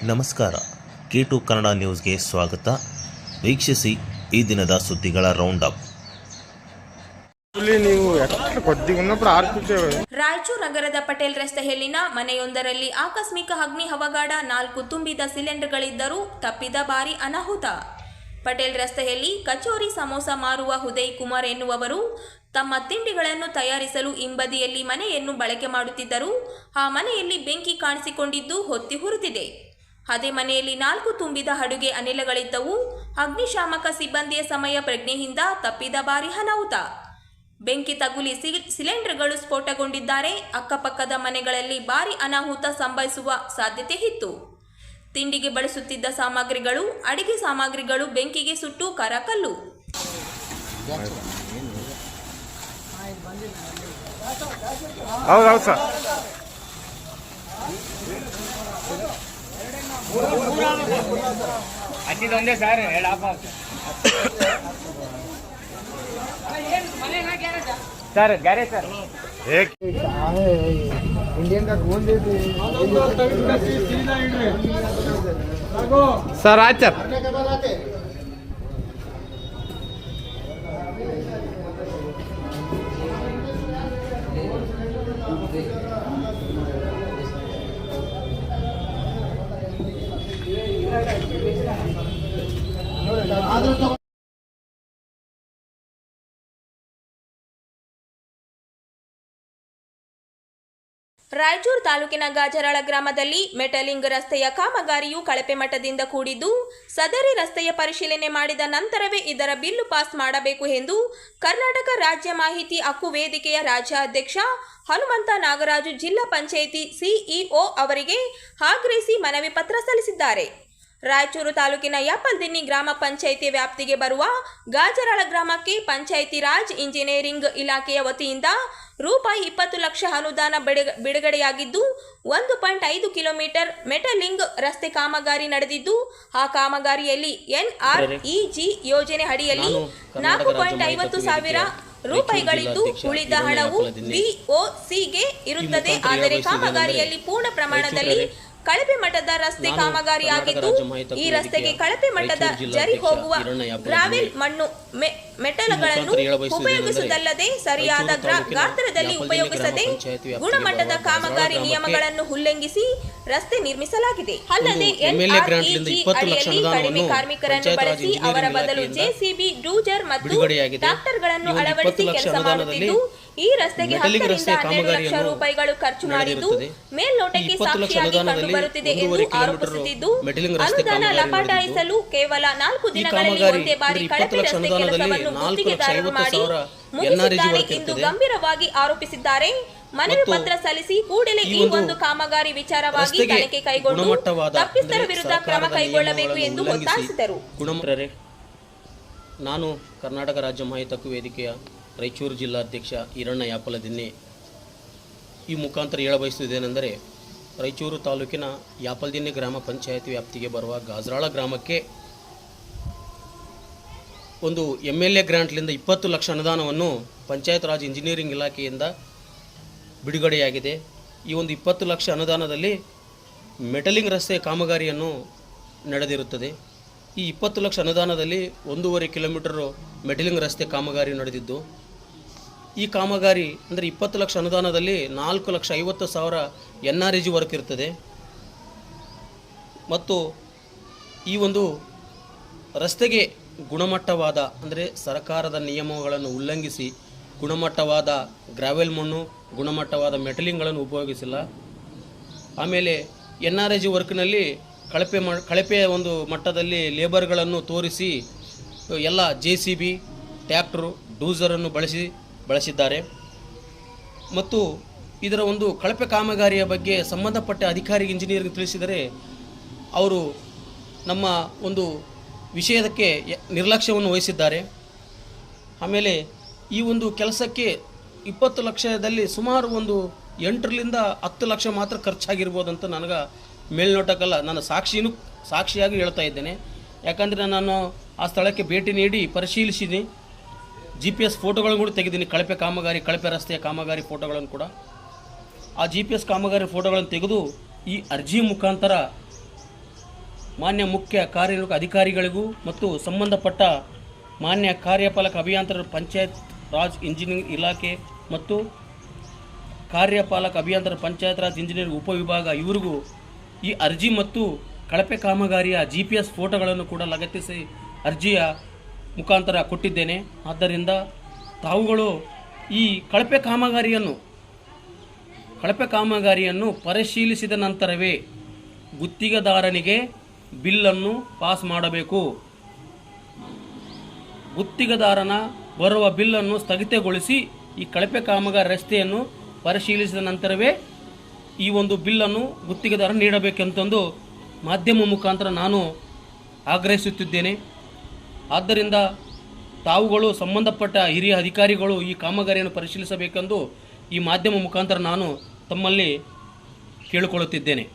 ನಮಸ್ಕಾರ. K2 ಕನ್ನಡ ನ್ಯೂಸ್ಗೆ ಸ್ವಾಗತ. ವೀಕ್ಷಿಸಿ ಈ ದಿನದ ಸುದ್ದಿಗಳ ರೌಂಡ್ ಅಪ್. ರಾಯಚೂರು ನಗರದ ಪಟೇಲ್ ರಸ್ತೆಯಲ್ಲಿನ ಮನೆಯೊಂದರಲ್ಲಿ ಆಕಸ್ಮಿಕ ಅಗ್ನಿ ಅವಘಡ. 4 ತುಂಬಿದ ಸಿಲಿಂಡರ್ಗಳಿದ್ದರೂ ತಪ್ಪಿದ ಭಾರೀ ಅನಾಹುತ. ಪಟೇಲ್ ರಸ್ತೆಯಲ್ಲಿ ಕಚೋರಿ ಸಮೋಸ ಮಾರುವ ಉದಯ್ ಕುಮಾರ್ ಎನ್ನುವವರು ತಮ್ಮ ತಿಂಡಿಗಳನ್ನು ತಯಾರಿಸಲು ಹಿಂಬದಿಯಲ್ಲಿ ಮನೆಯನ್ನು ಬಳಕೆ ಮಾಡುತ್ತಿದ್ದರು. ಆ ಮನೆಯಲ್ಲಿ ಬೆಂಕಿ ಕಾಣಿಸಿಕೊಂಡಿದ್ದು ಹೊತ್ತಿ ಹುರಿದಿದೆ. ಅದೇ ಮನೆಯಲ್ಲಿ 4 ತುಂಬಿದ ಅಡುಗೆ ಅನಿಲಗಳಿದ್ದವು. ಅಗ್ನಿಶಾಮಕ ಸಿಬ್ಬಂದಿಯ ಸಮಯ ಪ್ರಜ್ಞೆಯಿಂದ ತಪ್ಪಿದ ಭಾರೀ ಅನಾಹುತ. ಬೆಂಕಿ ತಗುಲಿ ಸಿಲಿಂಡರ್ಗಳು ಸ್ಫೋಟಗೊಂಡಿದ್ದಾರೆ. ಅಕ್ಕಪಕ್ಕದ ಮನೆಗಳಲ್ಲಿ ಭಾರೀ ಅನಾಹುತ ಸಂಭವಿಸುವ ಸಾಧ್ಯತೆ ಇತ್ತು. ತಿಂಡಿಗೆ ಬಳಸುತ್ತಿದ್ದ ಸಾಮಗ್ರಿಗಳು, ಅಡಿಗೆ ಸಾಮಗ್ರಿಗಳು ಬೆಂಕಿಗೆ ಸುಟ್ಟು ಕರಕಲ್ಲು. सर गैरेज सर एक इंडियन का कौन देते सर आज ರಾಯಚೂರು ತಾಲೂಕಿನ ಗಾಜರಾಳ ಗ್ರಾಮದಲ್ಲಿ ಮೆಟಲಿಂಗ್ ರಸ್ತೆಯ ಕಾಮಗಾರಿಯು ಕಳಪೆ ಮಟ್ಟದಿಂದ ಕೂಡಿದ್ದು, ಸದರಿ ರಸ್ತೆಯ ಪರಿಶೀಲನೆ ಮಾಡಿದ ನಂತರವೇ ಇದರ ಬಿಲ್ಲು ಪಾಸ್ ಮಾಡಬೇಕು ಎಂದು ಕರ್ನಾಟಕ ರಾಜ್ಯ ಮಾಹಿತಿ ಹಕ್ಕು ವೇದಿಕೆಯ ರಾಜ್ಯಾಧ್ಯಕ್ಷ ಹನುಮಂತ ನಾಗರಾಜು ಜಿಲ್ಲಾ ಪಂಚಾಯಿತಿ ಸಿಇಒ ಅವರಿಗೆ ಆಗ್ರಹಿಸಿ ಮನವಿ ಪತ್ರ ಸಲ್ಲಿಸಿದ್ದಾರೆ. ರಾಯಚೂರು ತಾಲೂಕಿನ ಯಾಪಲ್ದಿನ್ನಿ ಗ್ರಾಮ ಪಂಚಾಯಿತಿ ವ್ಯಾಪ್ತಿಗೆ ಬರುವ ಗಾಜರಾಳ ಗ್ರಾಮಕ್ಕೆ ಪಂಚಾಯಿತಿ ರಾಜ್ ಇಂಜಿನಿಯರಿಂಗ್ ಇಲಾಖೆಯ ವತಿಯಿಂದ ರೂಪಾಯಿ 20 ಲಕ್ಷ ಅನುದಾನ ಬಿಡುಗಡೆಯಾಗಿದ್ದು 1.5 ಕಿಲೋಮೀಟರ್ ಮೆಟಲಿಂಗ್ ರಸ್ತೆ ಕಾಮಗಾರಿ ನಡೆದಿದ್ದು, ಆ ಕಾಮಗಾರಿಯಲ್ಲಿ NREG ಯೋಜನೆ ಅಡಿಯಲ್ಲಿ 4.50 ಸಾವಿರ ರೂಪಾಯಿಗಳಿದ್ದು, ಉಳಿದ ಹಣವು BOCಗೆ ಇರುತ್ತದೆ. ಆದರೆ ಕಾಮಗಾರಿಯಲ್ಲಿ ಪೂರ್ಣ ಪ್ರಮಾಣದಲ್ಲಿ ಕಳಪೆ ಮಟ್ಟದ ರಸ್ತೆ ಕಾಮಗಾರಿಯಾಗಿದ್ದು, ಈ ರಸ್ತೆಗೆ ಕಳಪೆ ಮಟ್ಟದ ಜರಿ ಹೋಗುವ ಗ್ರಾವೆಲ್ ಮಣ್ಣು ಮೆಟಲ್ಗಳನ್ನು ಉಪಯೋಗಿಸುವುದಲ್ಲದೆ ಸರಿಯಾದ ಗಾತ್ರದಲ್ಲಿ ಉಪಯೋಗಿಸದೆ ಗುಣಮಟ್ಟದ ಕಾಮಗಾರಿ ನಿಯಮಗಳನ್ನು ಉಲ್ಲಂಘಿಸಿ ರಸ್ತೆ ನಿರ್ಮಿಸಲಾಗಿದೆ. ಅಲ್ಲದೆ NREG ಅಡಿಯಲ್ಲಿ ಕಡಿಮೆ ಕಾರ್ಮಿಕರನ್ನು ಬಳಸಿ ಅವರ ಬದಲು JCB, ಡೂಜರ್ ಮತ್ತು ಟ್ರಾಕ್ಟರ್ಗಳನ್ನು ಅಳವಡಿಸಿ ಕೆಲಸ ಮಾಡುತ್ತಿದ್ದು, ಈ ರಸ್ತೆಗೆ 10 ರಿಂದ 12 ಲಕ್ಷ ರೂಪಾಯಿಗಳು ಖರ್ಚು ಮಾಡಿದ್ದು ಮೇಲ್ನೋಟಕ್ಕೆ ಸಾಕ್ಷಿಯಾಗಿ ಕಂಡುಬರುತ್ತಿದೆ ಎಂದು ಆರೋಪಿಸುತ್ತಿದ್ದು, ಅನುದಾನ ಲಪಾಟಾಯಿಸಲು ಕೇವಲ 4 ದಿನಗಳಲ್ಲಿ ಒಂದೇ ಬಾರಿ ಕಳಪೆ ರಸ್ತೆ ಕೆಲಸವನ್ನು ಗುತ್ತಿಗೆದಾರರು ಮಾಡಿ ಮುಗಿಸಿದ್ದಾರೆ ಎಂದು ಗಂಭೀರವಾಗಿ ಆರೋಪಿಸಿದ್ದಾರೆ. ಮನವಿ ಪತ್ರ ಸಲ್ಲಿಸಿ ಕೂಡಲೇ ಈ ಒಂದು ಕಾಮಗಾರಿ ವಿಚಾರವಾಗಿ ತನಿಖೆ ಕೈಗೊಂಡು ತಪ್ಪಿತರ ವಿರುದ್ಧ ಕ್ರಮ ಕೈಗೊಳ್ಳಬೇಕು ಎಂದು ಒತ್ತಾಯಿಸಿದರು. ನಾನು ಕರ್ನಾಟಕ ರಾಜ್ಯ ಮಾಹಿತಿ ಹಕ್ಕು ವೇದಿಕೆಯ ರಾಯಚೂರು ಜಿಲ್ಲಾಧ್ಯಕ್ಷ ಈರಣ್ಣ ಯಾಪಲದಿನ್ನಿ ಈ ಮುಖಾಂತರ ಹೇಳಬಯಸುವುದೇನೆಂದರೆ, ರಾಯಚೂರು ತಾಲೂಕಿನ ಯಾಪಲ್ದಿನ್ನಿ ಗ್ರಾಮ ಪಂಚಾಯತಿ ವ್ಯಾಪ್ತಿಗೆ ಬರುವ ಗಾಜರಾಳ ಗ್ರಾಮಕ್ಕೆ ಒಂದು MLA ಗ್ರಾಂಟ್ಲಿಂದ 20 ಲಕ್ಷ ಅನುದಾನವನ್ನು ಪಂಚಾಯತ್ ರಾಜ್ ಇಂಜಿನಿಯರಿಂಗ್ ಇಲಾಖೆಯಿಂದ ಬಿಡುಗಡೆಯಾಗಿದೆ. ಈ ಒಂದು 20 ಲಕ್ಷ ಅನುದಾನದಲ್ಲಿ ಮೆಟಲಿಂಗ್ ರಸ್ತೆ ಕಾಮಗಾರಿಯನ್ನು ನಡೆದಿರುತ್ತದೆ. ಈ 20 ಲಕ್ಷ ಅನುದಾನದಲ್ಲಿ 1.5 ಕಿಲೋಮೀಟರ್ ಮೆಟಲಿಂಗ್ ರಸ್ತೆ ಕಾಮಗಾರಿ ನಡೆದಿದ್ದು, ಈ ಕಾಮಗಾರಿ ಅಂದರೆ 20 ಲಕ್ಷ ಅನುದಾನದಲ್ಲಿ 4,50,000 NREG ವರ್ಕ್ ಇರ್ತದೆ. ಮತ್ತು ಈ ಒಂದು ರಸ್ತೆಗೆ ಗುಣಮಟ್ಟವಾದ ಅಂದರೆ ಸರ್ಕಾರದ ನಿಯಮಗಳನ್ನು ಉಲ್ಲಂಘಿಸಿ ಗುಣಮಟ್ಟವಾದ ಗ್ರಾವೆಲ್ ಮಣ್ಣು, ಗುಣಮಟ್ಟವಾದ ಮೆಟಲಿಂಗ್ಗಳನ್ನು ಉಪಯೋಗಿಸಿಲ್ಲ. ಆಮೇಲೆ NREG ವರ್ಕ್ನಲ್ಲಿ ಕಳಪೆಯ ಒಂದು ಮಟ್ಟದಲ್ಲಿ ಲೇಬರ್ಗಳನ್ನು ತೋರಿಸಿ ಎಲ್ಲ JCB, ಟ್ರ್ಯಾಕ್ಟರು, ಡೂಸರನ್ನು ಬಳಸಿದ್ದಾರೆ. ಮತ್ತು ಇದರ ಒಂದು ಕಳಪೆ ಕಾಮಗಾರಿಯ ಬಗ್ಗೆ ಸಂಬಂಧಪಟ್ಟ ಅಧಿಕಾರಿಗೆ ಇಂಜಿನಿಯರ್ಗೆ ತಿಳಿಸಿದರೆ ಅವರು ನಮ್ಮ ಒಂದು ವಿಷಯಕ್ಕೆ ನಿರ್ಲಕ್ಷ್ಯವನ್ನು ವಹಿಸಿದ್ದಾರೆ. ಆಮೇಲೆ ಈ ಒಂದು ಕೆಲಸಕ್ಕೆ 20 ಲಕ್ಷದಲ್ಲಿ ಸುಮಾರು ಒಂದು 8 ರಿಂದ 10 ಲಕ್ಷ ಮಾತ್ರ ಖರ್ಚಾಗಿರ್ಬೋದಂತ ನನಗೆ ಮೇಲ್ನೋಟಕ್ಕಲ್ಲ, ನಾನು ಸಾಕ್ಷಿಯಾಗಿ ಹೇಳ್ತಾ ಇದ್ದೇನೆ. ಯಾಕಂದರೆ ನಾನು ಆ ಸ್ಥಳಕ್ಕೆ ಭೇಟಿ ನೀಡಿ ಪರಿಶೀಲಿಸಿದ್ದೀನಿ. GPS ಫೋಟೋಗಳನ್ನು ಕೂಡ ತೆಗೆದಿದ್ದೀನಿ. ಕಳಪೆ ರಸ್ತೆಯ ಕಾಮಗಾರಿ ಫೋಟೋಗಳನ್ನು ಕೂಡ ಆ GPS ಕಾಮಗಾರಿ ಫೋಟೋಗಳನ್ನು ತೆಗೆದು ಈ ಅರ್ಜಿ ಮುಖಾಂತರ ಮಾನ್ಯ ಮುಖ್ಯ ಕಾರ್ಯನಿರ್ವಾಹಕ ಅಧಿಕಾರಿಗಳಿಗೂ ಮತ್ತು ಸಂಬಂಧಪಟ್ಟ ಮಾನ್ಯ ಕಾರ್ಯಪಾಲಕ ಅಭಿಯಂತರ ಪಂಚಾಯತ್ ರಾಜ್ ಇಂಜಿನಿಯರಿಂಗ್ ಇಲಾಖೆ ಮತ್ತು ಕಾರ್ಯಪಾಲಕ ಅಭಿಯಂತರ ಪಂಚಾಯತ್ ರಾಜ್ ಇಂಜಿನಿಯರಿಂಗ್ ಉಪವಿಭಾಗ ಇವರಿಗೂ ಈ ಅರ್ಜಿ ಮತ್ತು ಕಳಪೆ ಕಾಮಗಾರಿಯ GPS ಫೋಟೋಗಳನ್ನು ಕೂಡ ಲಗತ್ತಿಸಿ ಅರ್ಜಿಯ ಮುಖಾಂತರ ಕೊಟ್ಟಿದ್ದೇನೆ. ಆದ್ದರಿಂದ ತಾವುಗಳು ಈ ಕಳಪೆ ಕಾಮಗಾರಿಯನ್ನು ಪರಿಶೀಲಿಸಿದ ನಂತರವೇ ಗುತ್ತಿಗೆದಾರನಿಗೆ ಬಿಲ್ಲನ್ನು ಪಾಸ್ ಮಾಡಬೇಕು. ಗುತ್ತಿಗೆದಾರನ ಬರುವ ಬಿಲ್ಲನ್ನು ಸ್ಥಗಿತಗೊಳಿಸಿ ಈ ಕಳಪೆ ಕಾಮಗಾರಿ ರಸ್ತೆಯನ್ನು ಪರಿಶೀಲಿಸಿದ ನಂತರವೇ ಈ ಒಂದು ಬಿಲ್ಲನ್ನು ಗುತ್ತಿಗೆದಾರ ನೀಡಬೇಕೆಂತಂದು ಮಾಧ್ಯಮ ಮುಖಾಂತರ ನಾನು ಆಗ್ರಹಿಸುತ್ತಿದ್ದೇನೆ. ಆದ್ದರಿಂದ ತಾವುಗಳು ಸಂಬಂಧಪಟ್ಟ ಹಿರಿಯ ಅಧಿಕಾರಿಗಳು ಈ ಕಾಮಗಾರಿಯನ್ನು ಪರಿಶೀಲಿಸಬೇಕೆಂದು ಈ ಮಾಧ್ಯಮ ಮುಖಾಂತರ ನಾನು ತಮ್ಮಲ್ಲಿ ಕೇಳಿಕೊಳ್ಳುತ್ತಿದ್ದೇನೆ.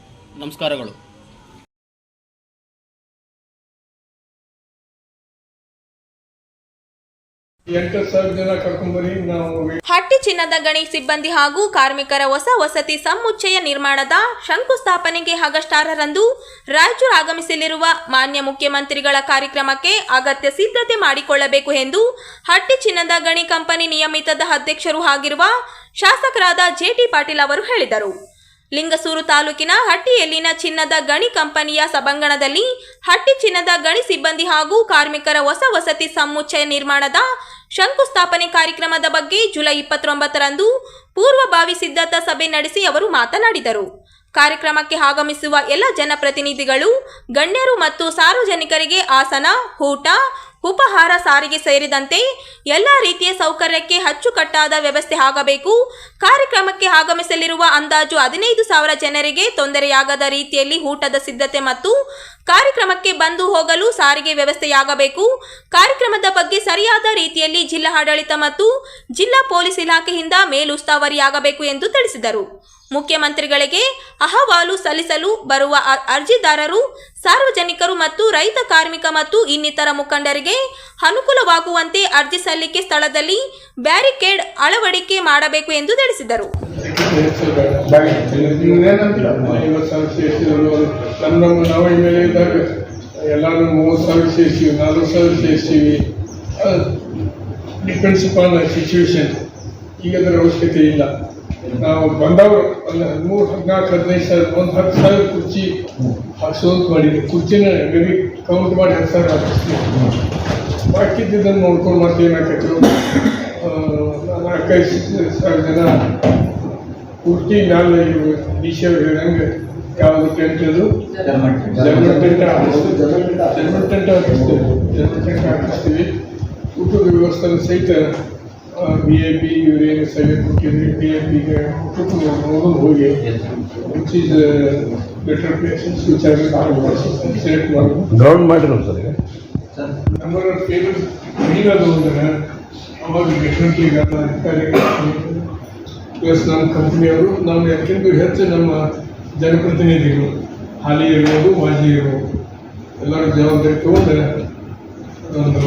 ನಮಸ್ಕಾರಗಳು. ಹಟ್ಟಿ ಚಿನ್ನದ ಗಣಿ ಸಿಬ್ಬಂದಿ ಹಾಗೂ ಕಾರ್ಮಿಕರ ಹೊಸ ವಸತಿ ಸಮುಚ್ಚಯ ನಿರ್ಮಾಣದ ಶಂಕುಸ್ಥಾಪನೆಗೆ ಆಗಸ್ಟ್ 6ರಂದು ರಾಯಚೂರು ಆಗಮಿಸಲಿರುವ ಮಾನ್ಯ ಮುಖ್ಯಮಂತ್ರಿಗಳ ಕಾರ್ಯಕ್ರಮಕ್ಕೆ ಅಗತ್ಯ ಸಿದ್ಧತೆ ಮಾಡಿಕೊಳ್ಳಬೇಕು ಎಂದು ಹಟ್ಟಿ ಚಿನ್ನದ ಗಣಿ ಕಂಪನಿ ನಿಯಮಿತದ ಅಧ್ಯಕ್ಷರು ಆಗಿರುವ ಶಾಸಕರಾದ JT ಪಾಟೀಲ್ ಅವರು ಹೇಳಿದರು. ಲಿಂಗಸೂರು ತಾಲೂಕಿನ ಹಟ್ಟಿಯಲ್ಲಿನ ಚಿನ್ನದ ಗಣಿ ಕಂಪನಿಯ ಸಭಾಂಗಣದಲ್ಲಿ ಹಟ್ಟಿ ಚಿನ್ನದ ಗಣಿ ಸಿಬ್ಬಂದಿ ಹಾಗೂ ಕಾರ್ಮಿಕರ ಹೊಸ ವಸತಿ ಸಮುಚ್ಚಯ ನಿರ್ಮಾಣದ ಶಂಕುಸ್ಥಾಪನೆ ಕಾರ್ಯಕ್ರಮದ ಬಗ್ಗೆ ಜುಲೈ 29ರಂದು ಪೂರ್ವಭಾವಿ ಸಿದ್ಧತಾ ಸಭೆ ನಡೆಸಿ ಅವರು ಮಾತನಾಡಿದರು. ಕಾರ್ಯಕ್ರಮಕ್ಕೆ ಆಗಮಿಸುವ ಎಲ್ಲ ಜನಪ್ರತಿನಿಧಿಗಳು, ಗಣ್ಯರು ಮತ್ತು ಸಾರ್ವಜನಿಕರಿಗೆ ಆಸನ, ಊಟ, ಉಪಹಾರ, ಸಾರಿಗೆ ಸೇರಿದಂತೆ ಎಲ್ಲ ರೀತಿಯ ಸೌಕರ್ಯಕ್ಕೆ ಅಚ್ಚುಕಟ್ಟಾದ ವ್ಯವಸ್ಥೆ ಆಗಬೇಕು. ಕಾರ್ಯಕ್ರಮಕ್ಕೆ ಆಗಮಿಸಲಿರುವ ಅಂದಾಜು 15,000 ಜನರಿಗೆ ತೊಂದರೆಯಾಗದ ರೀತಿಯಲ್ಲಿ ಊಟದ ಸಿದ್ಧತೆ ಮತ್ತು ಕಾರ್ಯಕ್ರಮಕ್ಕೆ ಬಂದು ಹೋಗಲು ಸಾರಿಗೆ ವ್ಯವಸ್ಥೆಯಾಗಬೇಕು. ಕಾರ್ಯಕ್ರಮದ ಬಗ್ಗೆ ಸರಿಯಾದ ರೀತಿಯಲ್ಲಿ ಜಿಲ್ಲಾ ಆಡಳಿತ ಮತ್ತು ಜಿಲ್ಲಾ ಪೊಲೀಸ್ ಇಲಾಖೆಯಿಂದ ಮೇಲುಸ್ತುವಾರಿಯಾಗಬೇಕು ಎಂದು ತಿಳಿಸಿದರು. ಮುಖ್ಯಮಂತ್ರಿಗಳಿಗೆ ಅಹವಾಲು ಸಲ್ಲಿಸಲು ಬರುವ ಅರ್ಜಿದಾರರು, ಸಾರ್ವಜನಿಕರು ಮತ್ತು ರೈತ, ಕಾರ್ಮಿಕ ಮತ್ತು ಇನ್ನಿತರ ಮುಖಂಡರಿಗೆ ಅನುಕೂಲವಾಗುವಂತೆ ಅರ್ಜಿ ಸಲ್ಲಿಕೆ ಸ್ಥಳದಲ್ಲಿ ಬ್ಯಾರಿಕೇಡ್ ಅಳವಡಿಕೆ ಮಾಡಬೇಕು ಎಂದು ತಿಳಿಸಿದರು. ಎಲ್ಲರೂ 30,000 ಸೇರಿಸಿವಿ, 40,000 ಸೇರಿಸಿವಿ. Depends upon the situation. ಈಗ ಅದರ ಅವಶ್ಯಕತೆ ಇಲ್ಲ. ನಾವು ಬಂದವರು ಒಂದು 13,000, 14,000, ಒಂದು 10,000 ಕುರ್ಚಿ ಹಾಕ್ಸೋದು ಮಾಡಿದ್ವಿ. ಕುರ್ಚಿನ ಗರಿ ಕೌಂಟ್ ಮಾಡಿ 10,000 ಹಾಕಿಸ್ತೀವಿ. ಬಾಕಿದ್ದನ್ನು ನೋಡ್ಕೊಂಡು ಮತ್ತೆ ಏನಾಕೈತಿ 4,000-5,000 ಜನ ಪೂರ್ತಿ ಮ್ಯಾಲೆ DC ಅವ್ರು ಹೇಳಿದಂಗೆ ಯಾವುದು ಟೆಂಟ್ ಅದು ಜರ್ಮನ್ ಟೆಂಟ್ ಹಾಕಿಸ್ತೀವಿ. ಊಟದ ವ್ಯವಸ್ಥೆ ಸಹಿತ VIP ಇವರೇನು ಸಭೆ ಕೊಟ್ಟಿದ್ರಿ, PFPಗೆ ಊಟಕ್ಕೂ ನೋಡೋದು ಹೋಗಿ ವಿಚ್ ಈಸ್ ಬೆಟರ್ ಪ್ಲೇಸಸ್ ವಿಚಾರ ಸೆಲೆಕ್ಟ್ ಮಾಡೋದು. ಗ್ರೌಂಡ್ ಮಾಡಿರೋ ಸರ್ ಈಗ ನಂಬರ್ ಆಫ್ ಟೇಬಲ್ ನೀಡೋದು ಅಂದರೆ ಅವಾಗ ಡೆಫಿನೆಟ್ಲಿ ಪ್ಲಸ್ ನಮ್ಮ ಕಂಪ್ನಿಯವರು ನಾವು ಯಾಕೆಂದು ಹೆಚ್ಚು ನಮ್ಮ ಜನಪ್ರತಿನಿಧಿಗಳು ಹಾಲಿ ಇರ್ಬೋದು, ಮಾಜಿ ಇರ್ಬೋದು, ಎಲ್ಲರೂ ಜವಾಬ್ದಾರಿ ತಗೊಂಡ್ರೆ ಒಂದು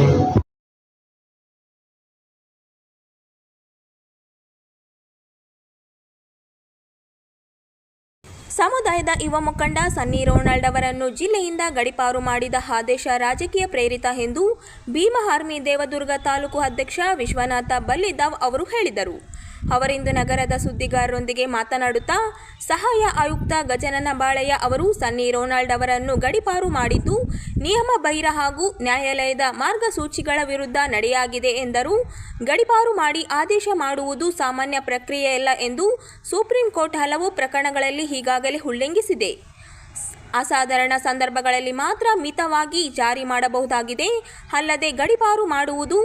ಸಮುದಾಯದ ಯುವ ಮುಖಂಡ ಸನ್ನಿ ರೋನಾಲ್ಡ್ ಅವರನ್ನು ಜಿಲ್ಲೆಯಿಂದ ಗಡೀಪಾರು ಮಾಡಿದ ಆದೇಶ ರಾಜಕೀಯ ಪ್ರೇರಿತ ಎಂದು ಭೀಮ ಆರ್ಮಿ ದೇವದುರ್ಗ ತಾಲೂಕು ಅಧ್ಯಕ್ಷ ವಿಶ್ವನಾಥ ಬಲ್ಲಿದಾವ್ ಅವರು ಹೇಳಿದರು. ಅವರಿಂದು ನಗರದ ಸುದ್ದಿಗಾರರೊಂದಿಗೆ ಮಾತನಾಡುತ್ತಾ ಸಹಾಯ ಆಯುಕ್ತ ಗಜನನ ಬಾಳಯ್ಯ ಅವರು ಸನ್ನಿ ರೋನಾಲ್ಡ್ ಅವರನ್ನು ಗಡೀಪಾರು ಮಾಡಿದ್ದು ನಿಯಮ ಬಾಹಿರ ಹಾಗೂ ನ್ಯಾಯಾಲಯದ ಮಾರ್ಗಸೂಚಿಗಳ ವಿರುದ್ಧ ನಡೆಯಾಗಿದೆ ಎಂದರು. ಗಡೀಪಾರು ಮಾಡಿ ಆದೇಶ ಮಾಡುವುದು ಸಾಮಾನ್ಯ ಪ್ರಕ್ರಿಯೆಯಲ್ಲ ಎಂದು ಸುಪ್ರೀಂ ಕೋರ್ಟ್ ಹಲವು ಪ್ರಕರಣಗಳಲ್ಲಿ ಈಗಾಗಲೇ ಉಲ್ಲಂಘಿಸಿದೆ. ಅಸಾಧಾರಣ ಸಂದರ್ಭಗಳಲ್ಲಿ ಮಾತ್ರ ಮಿತವಾಗಿ ಜಾರಿ ಮಾಡಬಹುದಾಗಿದೆ. ಅಲ್ಲದೆ ಗಡೀಪಾರು ಮಾಡುವುದು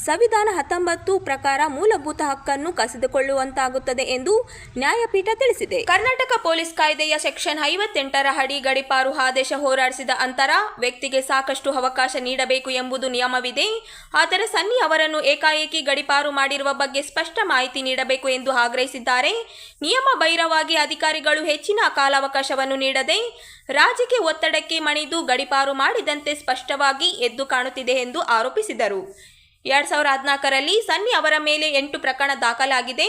ಸಂವಿಧಾನ 19 ಪ್ರಕಾರ ಮೂಲಭೂತ ಹಕ್ಕನ್ನು ಕಸಿದುಕೊಳ್ಳುವಂತಾಗುತ್ತದೆ ಎಂದು ನ್ಯಾಯಪೀಠ ತಿಳಿಸಿದೆ. ಕರ್ನಾಟಕ ಪೊಲೀಸ್ ಕಾಯ್ದೆಯ ಸೆಕ್ಷನ್ 58ರ ಅಡಿ ಗಡೀಪಾರು ಆದೇಶ ಹೋರಾಡಿಸಿದ ಅಂತರ ವ್ಯಕ್ತಿಗೆ ಸಾಕಷ್ಟು ಅವಕಾಶ ನೀಡಬೇಕು ಎಂಬುದು ನಿಯಮವಿದೆ. ಆದರೆ ಸನ್ನಿ ಅವರನ್ನು ಏಕಾಏಕಿ ಗಡೀಪಾರು ಮಾಡಿರುವ ಬಗ್ಗೆ ಸ್ಪಷ್ಟ ಮಾಹಿತಿ ನೀಡಬೇಕು ಎಂದು ಆಗ್ರಹಿಸಿದ್ದಾರೆ. ನಿಯಮ ಬಾಹಿರವಾಗಿ ಅಧಿಕಾರಿಗಳು ಹೆಚ್ಚಿನ ಕಾಲಾವಕಾಶವನ್ನು ನೀಡದೆ ರಾಜಕೀಯ ಒತ್ತಡಕ್ಕೆ ಮಣಿದು ಗಡೀಪಾರು ಮಾಡಿದಂತೆ ಸ್ಪಷ್ಟವಾಗಿ ಎದ್ದು ಕಾಣುತ್ತಿದೆ ಎಂದು ಆರೋಪಿಸಿದರು. 2014ರಲ್ಲಿ ಸನ್ನಿ ಅವರ ಮೇಲೆ 8 ಪ್ರಕರಣ ದಾಖಲಾಗಿದೆ.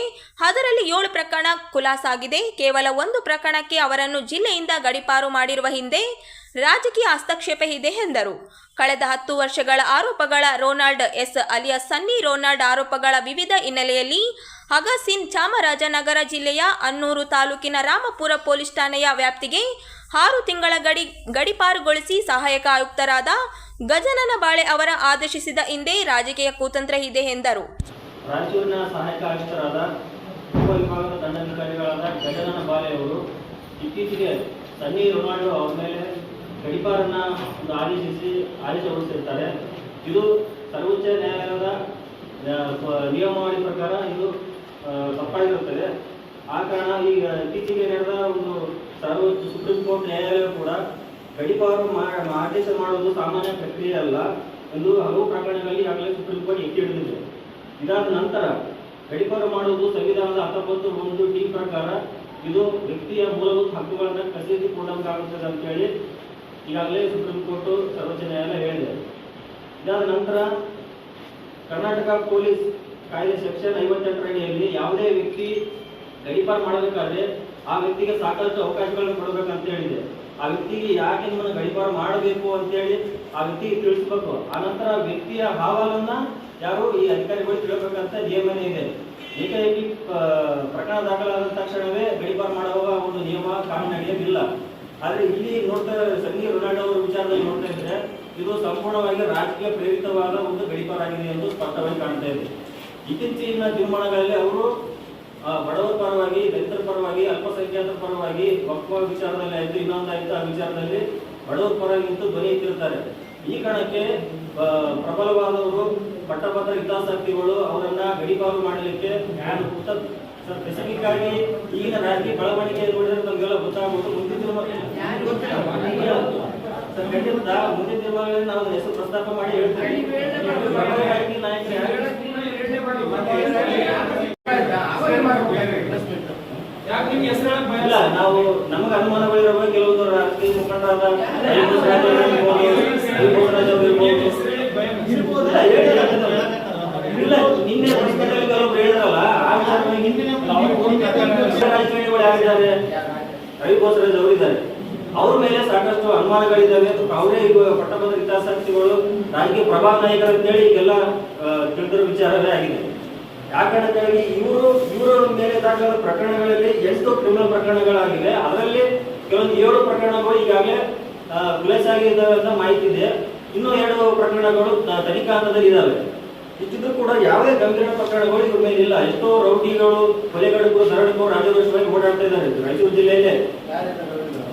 ಅದರಲ್ಲಿ 7 ಪ್ರಕರಣ ಖುಲಾಸಾಗಿದೆ. ಕೇವಲ 1 ಪ್ರಕರಣಕ್ಕೆ ಅವರನ್ನು ಜಿಲ್ಲೆಯಿಂದ ಗಡೀಪಾರು ಮಾಡಿರುವ ಹಿಂದೆ ರಾಜಕೀಯ ಹಸ್ತಕ್ಷೇಪ ಇದೆ ಎಂದರು. ಕಳೆದ 10 ವರ್ಷಗಳ ಆರೋಪಗಳ ರೊನಾಲ್ಡ್ ಎಸ್ ಅಲಿಯಾಸ್ ಸನ್ನಿ ರೊನಾಲ್ಡ್ ಆರೋಪಗಳ ವಿವಿಧ ಹಿನ್ನೆಲೆಯಲ್ಲಿ ಅಗಸ್ಟಿನ್ ಚಾಮರಾಜನಗರ ಜಿಲ್ಲೆಯ ಅನ್ನೂರು ತಾಲೂಕಿನ ರಾಮಪುರ ಪೊಲೀಸ್ ಠಾಣೆಯ ವ್ಯಾಪ್ತಿಗೆ 6 ತಿಂಗಳ ಗಡೀಪಾರುಗೊಳಿಸಿ ಸಹಾಯಕ ಆಯುಕ್ತರಾದ ಗಜನನ ಬಾಳೆ ಅವರ ಆದೇಶಿಸಿದ ಹಿಂದೆ ರಾಜಕೀಯ ಕುತಂತ್ರ ಇದೆ ಎಂದರು. ರಾಯಚೂರಿನ ಸಹಾಯಕ ಆಯುಕ್ತರಾದ ಉಪವಿಭಾಗದ ದಂಡಾಧಿಕಾರಿಗಳಾದ ಗಜನನ ಬಾಳೆ ಅವರು ಇತ್ತೀಚೆಗೆ ಸನ್ನಿ ರೊನಾಲ್ಡ್ ಅವರ ಮೇಲೆ ಗಡೀಪಾರನ್ನ ಒಂದು ಆದೇಶ ಹೊರಡಿಸಿರ್ತಾರೆ. ಇದು ಸರ್ವೋಚ್ಚ ನ್ಯಾಯಾಲಯದ ನಿಯಮಾವಳಿ ಪ್ರಕಾರ ಇದು ತಪ್ಪಾಗಿರುತ್ತದೆ. ಆ ಕಾರಣ ಈಗ ಇತ್ತೀಚೆಗೆ ನಡೆದ ಒಂದು ಸುಪ್ರೀಂ ಕೋರ್ಟ್ ನ್ಯಾಯಾಲಯ ಕೂಡ ಗಡೀಪಾರು ಆದೇಶ ಮಾಡುವುದು ಸಾಮಾನ್ಯ ಪ್ರಕ್ರಿಯೆ ಅಲ್ಲ ಎಂದು ಹಲವು ಪ್ರಕರಣಗಳಲ್ಲಿ ಈಗಾಗಲೇ ಸುಪ್ರೀಂ ಕೋರ್ಟ್ ಎತ್ತಿ ಹಿಡಿದಿದೆ. ಇದಾದ ನಂತರ ಗಡೀಪಾರು ಮಾಡುವುದು ಸಂವಿಧಾನದ 19(1) ಪ್ರಕಾರ ಇದು ವ್ಯಕ್ತಿಯ ಮೂಲಭೂತ ಹಕ್ಕುಗಳನ್ನು ಕಸಿದುಕೊಂಡಂತಾಗುತ್ತದೆ ಅಂತ ಹೇಳಿ ಈಗಾಗಲೇ ಸುಪ್ರೀಂ ಕೋರ್ಟ್ ಸರ್ವೋಚ್ಚ ನ್ಯಾಯಾಲಯ ಹೇಳಿದೆ. ಇದಾದ ನಂತರ ಕರ್ನಾಟಕ ಪೊಲೀಸ್ ಕಾಯ್ದೆ ಸೆಕ್ಷನ್ 58 ಅಡಿಯಲ್ಲಿ ಯಾವುದೇ ವ್ಯಕ್ತಿ ಗಡೀಪಾರು ಮಾಡಬೇಕಾದ್ರೆ ಆ ವ್ಯಕ್ತಿಗೆ ಸಾಕಷ್ಟು ಅವಕಾಶಗಳನ್ನು ಕೊಡಬೇಕಂತ ಹೇಳಿದೆ. ಆ ವ್ಯಕ್ತಿಗೆ ಯಾಕೆ ನಿಮ್ಮನ್ನು ಗಡೀಪಾರು ಮಾಡಬೇಕು ಅಂತೇಳಿ ಆ ವ್ಯಕ್ತಿಗೆ ತಿಳಿಸ್ಬೇಕು. ಆನಂತರ ವ್ಯಕ್ತಿಯ ಅಹವಾಲನ್ನ ಯಾರು ಈ ಅಧಿಕಾರಿಗಳು ತಿಳಬೇಕಂತ ನಿಯಮನೇ ಇದೆ. ಏಕಾಏಕಿ ಪ್ರಕರಣ ದಾಖಲಾದ ತಕ್ಷಣವೇ ಗಡೀಪಾರು ಮಾಡುವ ಒಂದು ನಿಯಮ ಕಾನೂನಿಲ್ಲ. ಆದರೆ ಇಲ್ಲಿ ನೋಡ್ತಾ ಸನ್ನಿ ರೊನಾಲ್ಡ್ ಅವರ ವಿಚಾರದಲ್ಲಿ ನೋಡ್ತಾ ಇದ್ರೆ ಇದು ಸಂಪೂರ್ಣವಾಗಿ ರಾಜಕೀಯ ಪ್ರೇರಿತವಾದ ಒಂದು ಗಡೀಪಾರಾಗಿದೆ ಎಂದು ಸ್ಪಷ್ಟವಾಗಿ ಕಾಣ್ತಾ ಇದೆ. ಇತ್ತೀಚಿನ ದಿನಮಾನಗಳಲ್ಲಿ ಅವರು ಬಡವರ ಪರವಾಗಿ, ದಲಿತರ ಪರವಾಗಿ, ಅಲ್ಪಸಂಖ್ಯಾತರ ಪರವಾಗಿ, ವಕ್ಫ್ ವಿಚಾರದಲ್ಲಿ ಆಯಿತು, ಇನ್ನೊಂದಾಯಿತು ಆ ವಿಚಾರದಲ್ಲಿ ಬಡವರ ಪರವಾಗಿ ನಿಂತು ಧ್ವನಿ ಎತ್ತಿರುತ್ತಾರೆ. ಈ ಕಾರಣಕ್ಕೆ ಪ್ರಬಲವಾದವರು ಪಟ್ಟಭದ್ರ ಹಿತಾಸಕ್ತಿಗಳು ಅವರನ್ನ ಗಡೀಪಾರು ಮಾಡಲಿಕ್ಕೆ ಸ್ಪೆಸಿಫಿಕ್ ಆಗಿ ಈಗಿನ ರಾಜಕೀಯ ಬೆಳವಣಿಗೆ ನೋಡಿದ್ರೆ ನಮಗೆಲ್ಲ ಗೊತ್ತಾಗ್ಬೋದು. ಮುಂದಿನ ದಿನಗಳಲ್ಲಿ ನಾವು ಹೆಸರು ಪ್ರಸ್ತಾಪ ಮಾಡಿ ಹೇಳ್ತೀವಿ. ಇಲ್ಲ, ನಾವು ನಮಗೆ ಅನುಮಾನಗಳಿರುವ ಕೆಲವೊಂದು ರಾಜಕೀಯ ಮುಖಂಡರಾದ ಇಲ್ಲ, ನಿನ್ನೆ ಹೊಸಪೇಟೆಯಲ್ಲಿ ಕೆಲವೊಬ್ರು ಹೇಳಿದ್ರಲ್ಲ ಆ ರಾಜಕಾರಣಿಗಳು ಯಾರಿದ್ದಾರೆ, ರವಿ ಬೋಸರಾಜ್ ಅವರಿದ್ದಾರೆ. ಅವ್ರ ಮೇಲೆ ಸಾಕಷ್ಟು ಅನುಮಾನಗಳಿದ್ದಾವೆ. ಅವರೇ ಈಗ ಪಟ್ಟಭದ್ರ ಹಿತಾಸಕ್ತಿಗಳು ರಾಜಕೀಯ ಪ್ರಭಾವ ನಾಯಕರು ಅಂತೇಳಿ ಈಗೆಲ್ಲ ತಿಳಿದಿರೋ ವಿಚಾರವೇ ಆಗಿದೆ. ಯಾಕಂದ್ರೆ ಇವರ ಮೇಲೆ ದಾಖಲಾದ ಪ್ರಕರಣಗಳಲ್ಲಿ 8 ಕ್ರಿಮಿನಲ್ ಪ್ರಕರಣಗಳಾಗಿವೆ. ಅದರಲ್ಲಿ ಕೆಲವೊಂದು 7 ಪ್ರಕರಣಗಳು ಈಗಾಗಲೇ ಖುಲಾಸೆ ಆಗಿದ್ದಾವೆ ಅಂತ ಮಾಹಿತಿ ಇದೆ. ಇನ್ನೂ 2 ಪ್ರಕರಣಗಳು ತನಿಖಾ ಹಂತದಲ್ಲಿ ಇದ್ದಾವೆ. ಇಷ್ಟಿದ್ರು ಕೂಡ ಯಾವುದೇ ಗಂಭೀರ ಪ್ರಕರಣಗಳು ಇವ್ರ ಮೇಲೆ ಇಲ್ಲ. ಎಷ್ಟೋ ರೌಡಿಗಳು, ಕೊಲೆಗಡುಕು, ದರೋಡೆಗಳು ರಾಜರೋಷವಾಗಿ ಓಡಾಡ್ತಾ ಇದ್ದಾರೆ ರಾಯಚೂರು ಜಿಲ್ಲೆಯಲ್ಲೇ.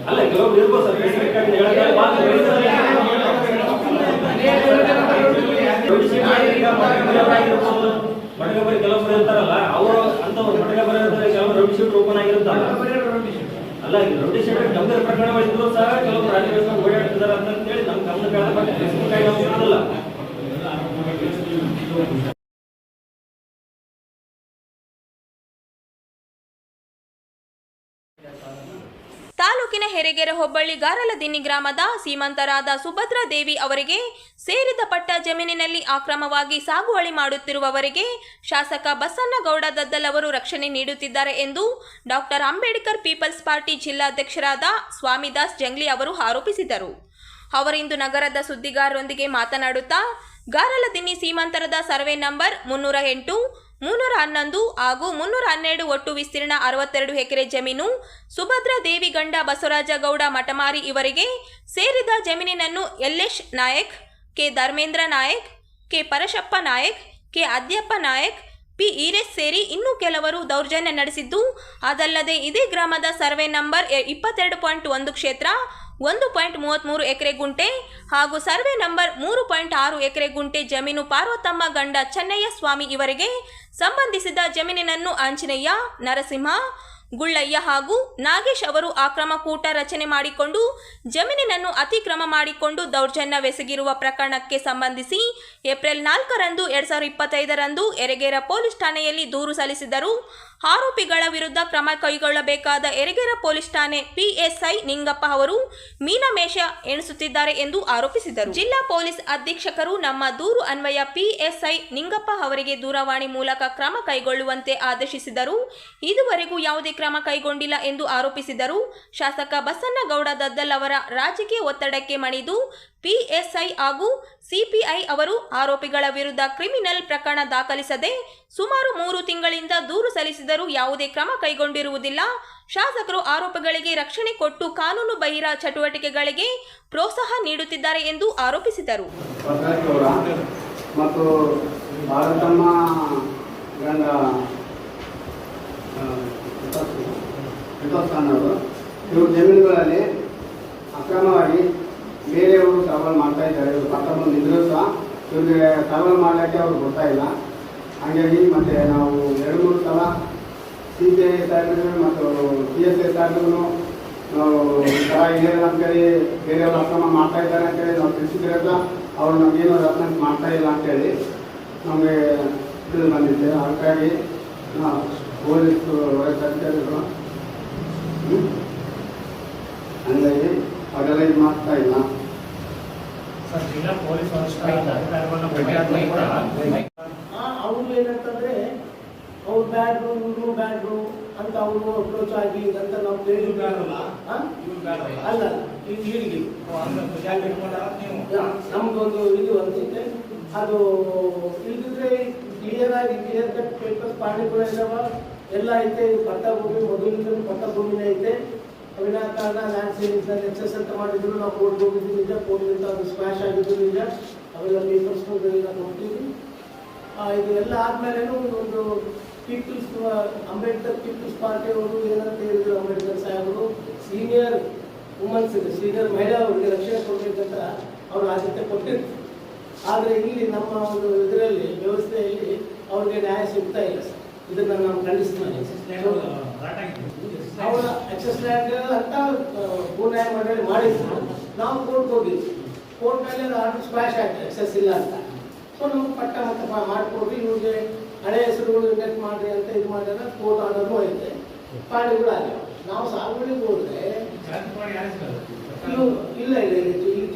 ಅಲ್ಲ, ಕೆಲವೊಬ್ರು ಇರ್ಬೋದು ಸರ್, ಮಟಗಬರಿ ಕೆಲವೊಬ್ರು ಇರ್ತಾರಲ್ಲ, ಅವರು ಅಂತವ್ರು ಮಟಗಬರಿ ಕೆಲವರು ರೌಡಿ ಶೀಟ್ ಓಪನ್ ಆಗಿರುತ್ತಲ್ಲ. ಅಲ್ಲ, ರೌಡಿ ಶೀಟ್ ಗಂಭೀರ ಪ್ರಕರಣಗಳಿದ್ರು ಸಹ ಕೆಲವೊಬ್ರು ರಾಜಕೀಯ ಓಡಾಡ್ತಿದ್ದಾರೆ ಅಂತ ಹೇಳಿ ನಮ್ಮ ಗಮನ ಇರೋದಿಲ್ಲ. ತಾಲೂಕಿನ ಹೆರೆಗೆರೆ ಹೋಬಳಿ ಗಾರಲದಿನ್ನಿ ಗ್ರಾಮದ ಸೀಮಂತರಾದ ಸುಭದ್ರಾ ದೇವಿ ಅವರಿಗೆ ಸೇರಿದ ಪಟ್ಟ ಜಮೀನಿನಲ್ಲಿ ಅಕ್ರಮವಾಗಿ ಸಾಗುವಳಿ ಮಾಡುತ್ತಿರುವವರಿಗೆ ಶಾಸಕ ಬಸನ್ನಗೌಡ ದದ್ದಲ್ ಅವರು ರಕ್ಷಣೆ ನೀಡುತ್ತಿದ್ದಾರೆ ಎಂದು ಡಾಕ್ಟರ್ ಅಂಬೇಡ್ಕರ್ ಪೀಪಲ್ಸ್ ಪಾರ್ಟಿ ಜಿಲ್ಲಾಧ್ಯಕ್ಷರಾದ ಸ್ವಾಮಿದಾಸ್ ಜಂಗ್ಲಿ ಅವರು ಆರೋಪಿಸಿದರು. ಅವರಿಂದು ನಗರದ ಸುದ್ದಿಗಾರರೊಂದಿಗೆ ಮಾತನಾಡುತ್ತಾ ಗಾರಲದಿನ್ನಿ ಸೀಮಂತರದ ಸರ್ವೆ ನಂಬರ್ 308, 311 ಹಾಗೂ 312 ಒಟ್ಟು ವಿಸ್ತೀರ್ಣ 62 ಎಕರೆ ಜಮೀನು ಸುಭದ್ರಾ ದೇವಿ ಗಂಡ ಬಸವರಾಜ ಗೌಡ ಮಟಮಾರಿ ಇವರಿಗೆ ಸೇರಿದ ಜಮೀನಿನನ್ನು LS Nayak, K Dharmendra Nayak, K Parashappa Nayak, K Adyappa Nayak, P Eresh ಸೇರಿ ಇನ್ನೂ ಕೆಲವರು ದೌರ್ಜನ್ಯ ನಡೆಸಿದ್ದು, ಅದಲ್ಲದೆ ಇದೇ ಗ್ರಾಮದ ಸರ್ವೆ ನಂಬರ್ 22.1 ಕ್ಷೇತ್ರ 1.33 ಎಕರೆ ಗುಂಟೆ ಹಾಗೂ ಸರ್ವೆ ನಂಬರ್ 3.6 ಎಕರೆ ಗುಂಟೆ ಜಮೀನು ಪಾರ್ವತಮ್ಮ ಗಂಡ ಚೆನ್ನಯ್ಯ ಸ್ವಾಮಿ ಇವರಿಗೆ ಸಂಬಂಧಿಸಿದ ಜಮೀನಿನನ್ನು ಆಂಜನೇಯ, ನರಸಿಂಹ, ಗುಳ್ಳಯ್ಯ ಹಾಗೂ ನಾಗೇಶ್ ಅವರು ಅಕ್ರಮ ಕೂಟ ರಚನೆ ಮಾಡಿಕೊಂಡು ಜಮೀನಿನನ್ನು ಅತಿಕ್ರಮ ಮಾಡಿಕೊಂಡು ದೌರ್ಜನ್ಯವೆಸಗಿರುವ ಪ್ರಕರಣಕ್ಕೆ ಸಂಬಂಧಿಸಿ ಏಪ್ರಿಲ್ 4ರಂದು 2025ರಂದು ಹೆರೆಗೆರೆ ಪೊಲೀಸ್ ಠಾಣೆಯಲ್ಲಿ ದೂರು ಸಲ್ಲಿಸಿದರು. ಆರೋಪಿಗಳ ವಿರುದ್ಧ ಕ್ರಮ ಕೈಗೊಳ್ಳಬೇಕಾದ ಹೆರೆಗೆರೆ ಪೊಲೀಸ್ ಠಾಣೆ ಪಿಎಸ್ಐ ನಿಂಗಪ್ಪ ಅವರು ಮೀನಮೇಷ ಎಣಿಸುತ್ತಿದ್ದಾರೆ ಎಂದು ಆರೋಪಿಸಿದರು. ಜಿಲ್ಲಾ ಪೊಲೀಸ್ ಅಧೀಕ್ಷಕರು ನಮ್ಮ ದೂರು ಅನ್ವಯ ಪಿಎಸ್ಐ ನಿಂಗಪ್ಪ ಅವರಿಗೆ ದೂರವಾಣಿ ಮೂಲಕ ಕ್ರಮ ಕೈಗೊಳ್ಳುವಂತೆ ಆದೇಶಿಸಿದರು. ಇದುವರೆಗೂ ಯಾವುದೇ ಕ್ರಮ ಕೈಗೊಂಡಿಲ್ಲ ಎಂದು ಆರೋಪಿಸಿದರು. ಶಾಸಕ ಬಸನಗೌಡ ದದ್ದಲ್ ಅವರ ರಾಜಕೀಯ ಒತ್ತಡಕ್ಕೆ ಮಣಿದು ಪಿಎಸ್ಐ ಹಾಗೂ ಸಿಪಿಐ ಅವರು ಆರೋಪಿಗಳ ವಿರುದ್ಧ ಕ್ರಿಮಿನಲ್ ಪ್ರಕರಣ ದಾಖಲಿಸದೆ ಸುಮಾರು 3 ತಿಂಗಳಿಂದ ದೂರು ಸಲ್ಲಿಸಿದರೂ ಯಾವುದೇ ಕ್ರಮ ಕೈಗೊಂಡಿರುವುದಿಲ್ಲ. ಶಾಸಕರು ಆರೋಪಿಗಳಿಗೆ ರಕ್ಷಣೆ ಕೊಟ್ಟು ಕಾನೂನು ಬಾಹಿರ ಚಟುವಟಿಕೆಗಳಿಗೆ ಪ್ರೋತ್ಸಾಹ ನೀಡುತ್ತಿದ್ದಾರೆ ಎಂದು ಆರೋಪಿಸಿದರು. ಮತ್ತು ಭಾರತಮ್ಮ ಗಂಡ ಅವರು ಇವರು ಜಮೀನುಗಳಲ್ಲಿ ಅಕ್ರಮವಾಗಿ ಬೇರೆಯವರು ಸವಾಲು ಮಾಡ್ತಾ ಇದ್ದಾರೆ. ಇವರು ಪಕ್ಕ ಬಂದು ಇದ್ರೂ ಸಹ ಇವ್ರಿಗೆ ಸವಾಲು ಮಾಡಲಿಕ್ಕೆ ಅವ್ರು ಗೊತ್ತಾ ಇಲ್ಲ. ಹಾಗಾಗಿ ಮತ್ತೆ ನಾವು 2-3 ಸಲ CPI ಸಾಹೇಬರು ಮತ್ತು PSI ಸಾಹೇಬರು ನಾವು ಈ ಥರ ಏನಿಲ್ಲ ಅಂತೇಳಿ ಬೇರೆಯವರು ಅಕ್ರಮ ಮಾಡ್ತಾ ಇದ್ದಾರೆ ಅಂತೇಳಿ ನಾವು ತಿಳಿಸಿದ್ರಿಂದ ಅವ್ರು ನಮಗೇನು ರೆಫರೆನ್ಸ್ ಮಾಡ್ತಾ ಇಲ್ಲ ಅಂತೇಳಿ ನಮಗೆ ತಿಳಿದು ಬಂದಿದೆ. ಹಾಗಾಗಿ ಪೊಲೀಸರು ಅಧಿಕಾರಿಗಳು ಹಂಗಾಗಿ ಅವರೆಲ್ಲ ಇದು ಮಾಡ್ತಾ ಇಲ್ಲ. ಅವ್ರು ಏನಂತಂದ್ರೆ ಅವ್ರು ಬ್ಯಾಡ್ರು ಇವರು ಬ್ಯಾಡ್ರು ಅಂತ ಅವರು ಅಪ್ರೋಚ್ ಆಗಿ ಅಂತ ನಾವು ಅಲ್ಲ ನಮ್ದೊಂದು ಇದು ಅನ್ಸುತ್ತೆ. ಅದು ಇಲ್ದಿದ್ರೆ ಕ್ಲಿಯರ್ ಕಟ್ ಪೇಪರ್ಸ್ ಪಾಣಿಗಳು ಇದಾವ, ಎಲ್ಲ ಐತೆ. ಪಟ್ಟ ಭೂಮಿ ಮೊದಲಿಂದ ಪಟ್ಟ ಭೂಮಿನೇ ಐತೆ. ವಿನಾಕಾರಣ ಲ್ಯಾಂಡ್ ಸೇಲಿಂಗ್ಸ್ ಎಕ್ಸಸ್ ಅಂತ ಮಾಡಿದ್ರು. ನಾವು ಕೋರ್ಟ್ ಹೋಗಿದ್ದು ನಿಜ, ಕೋರ್ಟ್ನಿಂದ ಅದು ಸ್ಮ್ಯಾಶ್ ಆಗಿದ್ದು ನಿಜ. ಅವೆಲ್ಲ ಪೇಪರ್ಸ್ ನೋಡ್ತೀವಿ. ಇದು ಎಲ್ಲ ಆದ್ಮೇಲೆನೂ ಒಂದು ಪೀಪಲ್ಸ್ ಅಂಬೇಡ್ಕರ್ ಪೀಪಲ್ಸ್ ಪಾರ್ಟಿ ಅವರು ಏನಂತ ಹೇಳಿದ್ರು, ಅಂಬೇಡ್ಕರ್ ಸಾಹೇಬರು ಸೀನಿಯರ್ ವುಮನ್ಸ್ ಸೀನಿಯರ್ ಮಹಿಳಾ ಅವರಿಗೆ ರಕ್ಷಣೆ ಕೊಡಬೇಕಂತ ಅವರು ಆದ್ಯತೆ ಕೊಟ್ಟಿದ್ರು. ಆದರೆ ಇಲ್ಲಿ ನಮ್ಮ ಒಂದು ಇದರಲ್ಲಿ ವ್ಯವಸ್ಥೆಯಲ್ಲಿ ಅವ್ರಿಗೆ ನ್ಯಾಯ ಸಿಗ್ತಾ ಇಲ್ಲ ಸರ್. ಇದನ್ನು ನಾವು ಖಂಡಿಸ್ತೀವಿ. ಅವರ ಎಕ್ಸಸ್ ಲ್ಯಾಂಡ್ ಅಂತ ಭೂನ್ಯಾಯ ಮಂಡಳಿ ಮಾಡಿದ್ರು. ನಾವು ಕೋರ್ಟ್ ಹೋಗಿದ್ವಿ. ಕೋರ್ಟ್ನಲ್ಲಿ ಅದು ಆರ್ಡರ್ ಸ್ಮ್ಯಾಶ್ ಆಯ್ತು, ಎಕ್ಸಸ್ ಇಲ್ಲ ಅಂತ. ಸೊ ನಮ್ಗೆ ಪಟ್ಟ ಮತ್ತೆ ಮಾಡಿಕೊಡ್ರಿ, ಇವ್ರಿಗೆ ಹಳೆ ಹೆಸರುಗಳು ಇನ್ವೆಸ್ಟ್ ಮಾಡ್ರಿ ಅಂತ ಇದು ಮಾಡಿದ್ರೆ ಕೋರ್ಟ್ ಆರ್ಡರ್ನು ಐತೆ, ಪಾಣಿಗಳು ಆಗ್ಯಾವ. ನಾವು ಸಾಗುವಳಿಗೆ ಹೋದ್ರೆ ಇಲ್ಲ ಇಲ್ಲಿ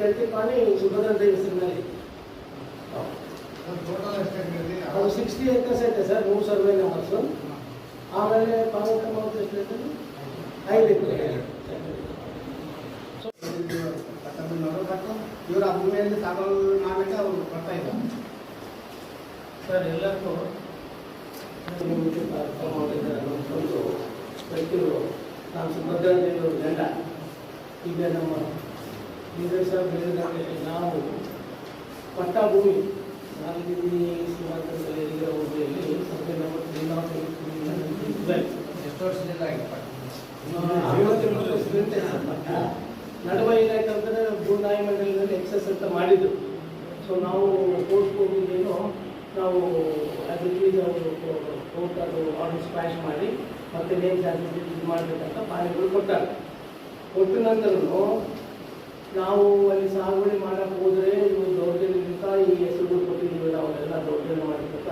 ಚಲ್ತಿ ಪಾಣಿ ಸುಭದ್ರ ಹೆಸರಿನಲ್ಲಿ ಅದು 60 acres ಐತೆ ಸರ್, 3 ಸರ್ವೆ ನಂಬರ್ಸು. ಆಮೇಲೆ ಪಾರ್ವತಮ್ಮ ಎಷ್ಟು ಐತೆ? 5 ಎಕರೆ. ಇವರು ಆ ಭೂಮಿಯಲ್ಲಿ ಸಾಗುವಳಿ ಮಾಡಲಿಕ್ಕೆ ಅವರು ಬರ್ತಾ ಇದ್ದಾರೆ ಸರ್. ಎಲ್ಲರಿಗೂ ವ್ಯಕ್ತಿಗಳು ನಾನು ಸುಭದ್ರಾದೇವಿಯವರು ಗಂಡ. ಈಗ ನಮ್ಮ ಲೀಡರ್ ಸಾಹೇಬ್ ಹೇಳಿದಂಗೆ ನಾವು ಪಟ್ಟ ಭೂಮಿ ನಾಲ್ಗಿಂದಿ ಸೀಮಾಂತರದಲ್ಲಿ ಹೋಬಳಿಯಲ್ಲಿ ಸರ್ವೆ ನಂಬರ್ 3 ಎಷ್ಟು ವರ್ಷದಿಂದ ನಡುವೆ ಏನಾಯ್ತಂದ್ರೆ ಭೂನ್ಯಾಯ ಮಂಡಳಿನಲ್ಲಿ ಎಕ್ಸಸ್ ಅಂತ ಮಾಡಿದ್ರು. ಸೊ ನಾವು ಕೋರ್ಟ್ ಹೋಗಿದ್ದೇನೋ ನಾವು ಅದಕ್ಕೆ ಕೋರ್ಟ್ ಅದು ಆರ್ಡರ್ ಸ್ಮ್ಯಾಶ್ ಮಾಡಿ ಮತ್ತೆ ನೇಮ್ ಚಾರ್ಜಸ್ ಇದು ಮಾಡಬೇಕಂತ ಪಾಣಿಗಳು ಕೊಟ್ಟಾರೆ. ಕೊಟ್ಟ ನಂತರನು ನಾವು ಅಲ್ಲಿ ಸಾಗುವಳಿ ಮಾಡಕ್ಕೆ ಹೋದರೆ ಇವು ದೌರ್ಜನ್ಯದಿಂದ ಈ ಹೆಸರುಗಳು ಕೊಟ್ಟಿದ್ದೀವಿ, ಅವರೆಲ್ಲ ದೌರ್ಜನ್ಯ ಮಾಡಿದಂತ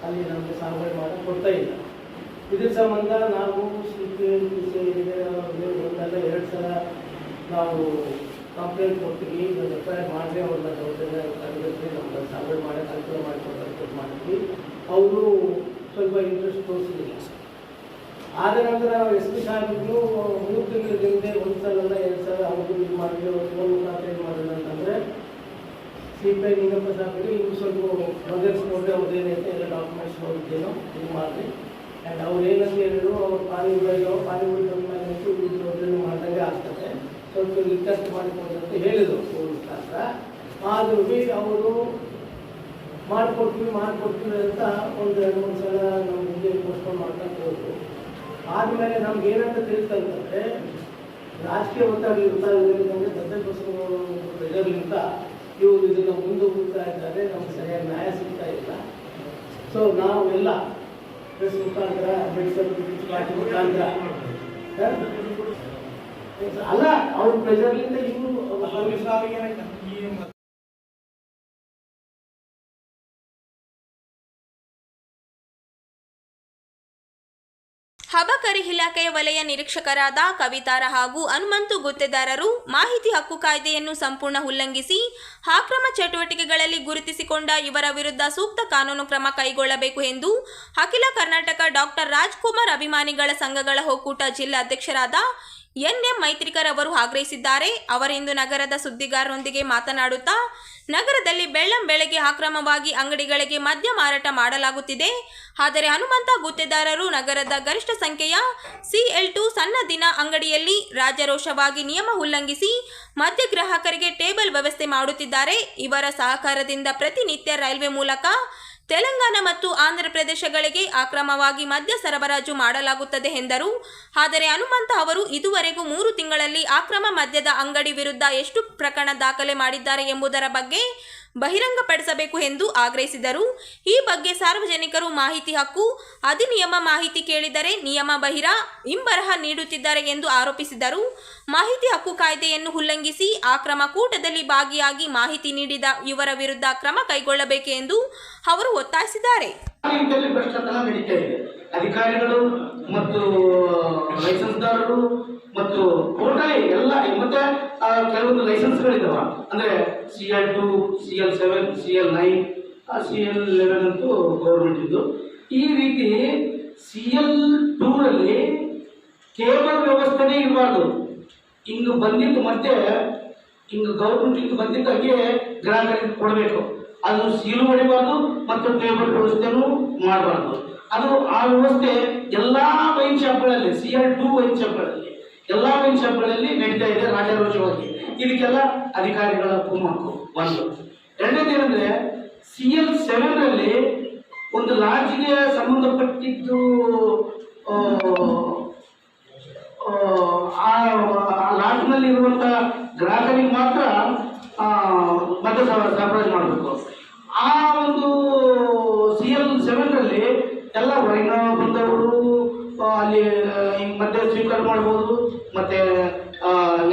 ಅಲ್ಲಿ ನಮಗೆ ಸಾಗುವಳಿ ಮಾಡಕ್ಕೆ ಕೊಡ್ತಾ ಇಲ್ಲ. ಇದ್ರ ಸಂಬಂಧ ನಾವು ಒಂದಲ್ಲ 2 ಸಲ ನಾವು ಕಂಪ್ಲೇಂಟ್ ಕೊಡ್ತೀವಿ. FIR ಮಾಡಿದ್ರೆ ಅವ್ರನ್ನ ದೌರ್ಜನ್ಯ ತರಗತಿ ನಮ್ಗೆ ಸಾಗುವಳಿ ಮಾಡೋಕ್ಕೆ ಅನುಕೂಲ ಮಾಡಿಕೊಡ್ತಾರೆ ಮಾಡಿದ್ವಿ. ಅವರು ಸ್ವಲ್ಪ ಇಂಟ್ರೆಸ್ಟ್ ತೋರಿಸಲಿಲ್ಲ. ಆದ ನಂತರ ನಾವು SP ಸಾಹೇಬ್ರು 3 ತಿಂಗಳ ಹಿಂದೆ 1 ಸಲ ಅಲ್ಲ 2 ಸಲ ಅವ್ರಿಗೂ ಇದು ಮಾಡಿದ್ವಿ. ಅವ್ರು ಫೋನ್ ಮುಖಾಂತರ ಏನು ಮಾಡಿದ್ರು ಅಂತಂದರೆ CPI ನಿಂಗಪ್ಪ ಸಾಹೇಬ್ರಿಗೆ ಇವು ಸ್ವಲ್ಪ ಬಗೆಹರಿಸ್ಕೊಂಡ್ರೆ ಅವ್ರದ್ದೇನೈತೆ ಎಲ್ಲ ಡಾಕ್ಯುಮೆಂಟ್ಸ್ ನೋಡಿದ್ದೇನೋ ಇದು ಮಾಡಿರಿ. ಆ್ಯಂಡ್ ಅವ್ರು ಏನಂತ ಹೇಳಿದ್ರು, ಅವ್ರು ಪಾನಿ ಉಳಿದ ಮೇಲೆ ಇದನ್ನು ಮಾಡಿದಂಗೆ ಆಗ್ತದೆ, ಸ್ವಲ್ಪ ರಿಕ್ವೆಸ್ಟ್ ಮಾಡಿಕೊಂಡು ಅಂತ ಹೇಳಿದರು ಅವ್ರ ಮುಖಾಂತರ. ಆದರೂ ಭೀ ಅವರು ಮಾಡಿಕೊಡ್ತೀವಿ ಅಂತ ಒಂದು 2-3 ಸಲ ನಮ್ಮ ಹಿಂದೆ ಪೋಸ್ಟ್ಪೋನ್ ಮಾಡ್ಕೊಂಡು ಹೋದ್ರು. ಆದಮೇಲೆ ನಮ್ಗೆ ಏನಂತ ತಿಳಿಸ್ತಂತಂದರೆ ರಾಜಕೀಯ ಒತ್ತಡ ಇರ್ತಾಯಿದ್ದಂಗೆ ಪ್ರೆಷರ್ಲಿಂದ ಇವರು ಇದನ್ನು ಮುಂದೆ ಹೋಗ್ತಾ ಇದ್ದಾರೆ, ನಮ್ಗೆ ಸರಿಯಾಗಿ ನ್ಯಾಯ ಸಿಗ್ತಾ ಇಲ್ಲ. ಸೊ ನಾವೆಲ್ಲ ಪ್ರೆಸ್ ಮುಖಾಂತರ ಅಂಬೇಡ್ಕರ್ ಪಾರ್ಟಿ ಮುಖಾಂತರ ಅಲ್ಲ ಅವ್ರ ಪ್ರೆಷರ್ಲಿಂದ ಇವರು ಅಬಕಾರಿ ಇಲಾಖೆಯ ವಲಯ ನಿರೀಕ್ಷಕರಾದ ಕವಿತಾರ ಹಾಗೂ ಹನುಮಂತು ಗುತ್ತೇದಾರರು ಮಾಹಿತಿ ಹಕ್ಕು ಕಾಯ್ದೆಯನ್ನು ಸಂಪೂರ್ಣ ಉಲ್ಲಂಘಿಸಿ ಅಕ್ರಮ ಚಟುವಟಿಕೆಗಳಲ್ಲಿ ಗುರುತಿಸಿಕೊಂಡ ಇವರ ವಿರುದ್ಧ ಸೂಕ್ತ ಕಾನೂನು ಕ್ರಮ ಕೈಗೊಳ್ಳಬೇಕು ಎಂದು ಅಖಿಲ ಕರ್ನಾಟಕ ಡಾಕ್ಟರ್ ರಾಜ್ಕುಮಾರ್ ಅಭಿಮಾನಿಗಳ ಸಂಘಗಳ ಒಕ್ಕೂಟ ಜಿಲ್ಲಾ ಅಧ್ಯಕ್ಷರಾದ ಎನ್.ಎಂ. ಮೈತ್ರಿಕರ್ ಅವರು ಆಗ್ರಹಿಸಿದ್ದಾರೆ. ಅವರಿಂದು ನಗರದ ಸುದ್ದಿಗಾರರೊಂದಿಗೆ ಮಾತನಾಡುತ್ತಾ, ನಗರದಲ್ಲಿ ಬೆಳ್ಳಂಬೆಳಗ್ಗೆ ಅಕ್ರಮವಾಗಿ ಅಂಗಡಿಗಳಿಗೆ ಮದ್ಯ ಮಾರಾಟ ಮಾಡಲಾಗುತ್ತಿದೆ. ಆದರೆ ಹನುಮಂತ ಗುತ್ತೇದಾರರು ನಗರದ ಗರಿಷ್ಠ ಸಂಖ್ಯೆಯ CL2 ಸಣ್ಣ ದಿನ ಅಂಗಡಿಯಲ್ಲಿ ರಾಜಾರೋಷವಾಗಿ ನಿಯಮ ಉಲ್ಲಂಘಿಸಿ ಮದ್ಯ ಗ್ರಾಹಕರಿಗೆ ಟೇಬಲ್ ವ್ಯವಸ್ಥೆ ಮಾಡುತ್ತಿದ್ದಾರೆ. ಇವರ ಸಹಕಾರದಿಂದ ಪ್ರತಿನಿತ್ಯ ರೈಲ್ವೆ ಮೂಲಕ ತೆಲಂಗಾಣ ಮತ್ತು ಆಂಧ್ರ ಪ್ರದೇಶಗಳಿಗೆ ಅಕ್ರಮವಾಗಿ ಮದ್ಯ ಸರಬರಾಜು ಮಾಡಲಾಗುತ್ತದೆ ಎಂದರು. ಆದರೆ ಹನುಮಂತ ಅವರು ಇದುವರೆಗೂ 3 ತಿಂಗಳಲ್ಲಿ ಅಕ್ರಮ ಮದ್ಯದ ಅಂಗಡಿ ವಿರುದ್ಧ ಎಷ್ಟು ಪ್ರಕರಣ ದಾಖಲೆ ಮಾಡಿದ್ದಾರೆ ಎಂಬುದರ ಬಗ್ಗೆ ಬಹಿರಂಗಪಡಿಸಬೇಕು ಎಂದು ಆಗ್ರಹಿಸಿದರು. ಈ ಬಗ್ಗೆ ಸಾರ್ವಜನಿಕರು ಮಾಹಿತಿ ಹಕ್ಕು ಅಧಿನಿಯಮ ಮಾಹಿತಿ ಕೇಳಿದರೆ ನಿಯಮ ಹಿಂಬರಹ ನೀಡುತ್ತಿದ್ದಾರೆ ಎಂದು ಆರೋಪಿಸಿದರು. ಮಾಹಿತಿ ಹಕ್ಕು ಕಾಯ್ದೆಯನ್ನು ಉಲ್ಲಂಘಿಸಿ ಅಕ್ರಮ ಕೂಟದಲ್ಲಿ ಭಾಗಿಯಾಗಿ ಮಾಹಿತಿ ನೀಡಿದ ಇವರ ವಿರುದ್ಧ ಕ್ರಮ ಕೈಗೊಳ್ಳಬೇಕು ಎಂದು ಅವರು ಒತ್ತಾಯಿಸಿದ್ದಾರೆ. ಭ್ರಷ್ಟಾಚಾರ ನಡೀತಾ ಇದೆ. ಅಧಿಕಾರಿಗಳು ಮತ್ತು ಲೈಸೆನ್ಸ್ದಾರರು ಮತ್ತು ಟೋಟಲಿ ಎಲ್ಲ ಮತ್ತೆ ಕೆಲವೊಂದು ಲೈಸೆನ್ಸ್ಗಳಿದಾವ, ಅಂದ್ರೆ CL2, CL7, CL9, CL11 ಅಂತೂ ಗೌರ್ಮೆಂಟ್ ಇದ್ದು. ಈ ರೀತಿ CL2 ರಲ್ಲಿ ಕೇಬಲ್ ವ್ಯವಸ್ಥೆನೇ ಇರಬಾರ್ದು. ಹಿಂಗೆ ಬಂದಿದ್ದು ಮತ್ತೆ ಹಿಂಗೆ ಗೌರ್ಮೆಂಟ್ ಹಿಂಗೆ ಬಂದಿದ್ದಾಗೆ ಗ್ರಾಹಕರಿಗೆ ಕೊಡಬೇಕು. ಅದು ಸೀಲು ಹೊಡಿಬಾರ್ದು ಮತ್ತು ಟೇಬಲ್ ವ್ಯವಸ್ಥೆನೂ ಮಾಡಬಾರ್ದು. ಅದು ಆ ವ್ಯವಸ್ಥೆ ಎಲ್ಲ ವೈನ್ ಶಾಪ್ಗಳಲ್ಲಿ, CL2 ವೈನ್ ಶಾಪ್ಗಳಲ್ಲಿ, ಎಲ್ಲ ವೈನ್ ಶಾಪ್ಗಳಲ್ಲಿ ನಡೀತಾ ಇದೆ ರಾಜಾರೋಷವಾಗಿ. ಇದಕ್ಕೆಲ್ಲ ಅಧಿಕಾರಿಗಳ ಕುಮ್ಮಕ್ಕು ಒಂದು. ಎರಡನೇದೇನೆಂದ್ರೆ CL7 ರಲ್ಲಿ ಒಂದು ಲಾಡ್ಜ್ಗೆ ಸಂಬಂಧಪಟ್ಟಿದ್ದು ಆ ಲಾಡ್ಜ್ನಲ್ಲಿ ಇರುವಂತಹ ಗ್ರಾಹಕರಿಗೆ ಮಾತ್ರ ಮದ್ಯ ಸರಬರಾಜು ಮಾಡಬೇಕು. ಆ ಒಂದು CL7 ರಲ್ಲಿ ಎಲ್ಲ ಹೊರಗಿನ ಬಂದವರು ಅಲ್ಲಿ ಮದ್ಯ ಸ್ವೀಕಾರ ಮಾಡ್ಬೋದು, ಮತ್ತೆ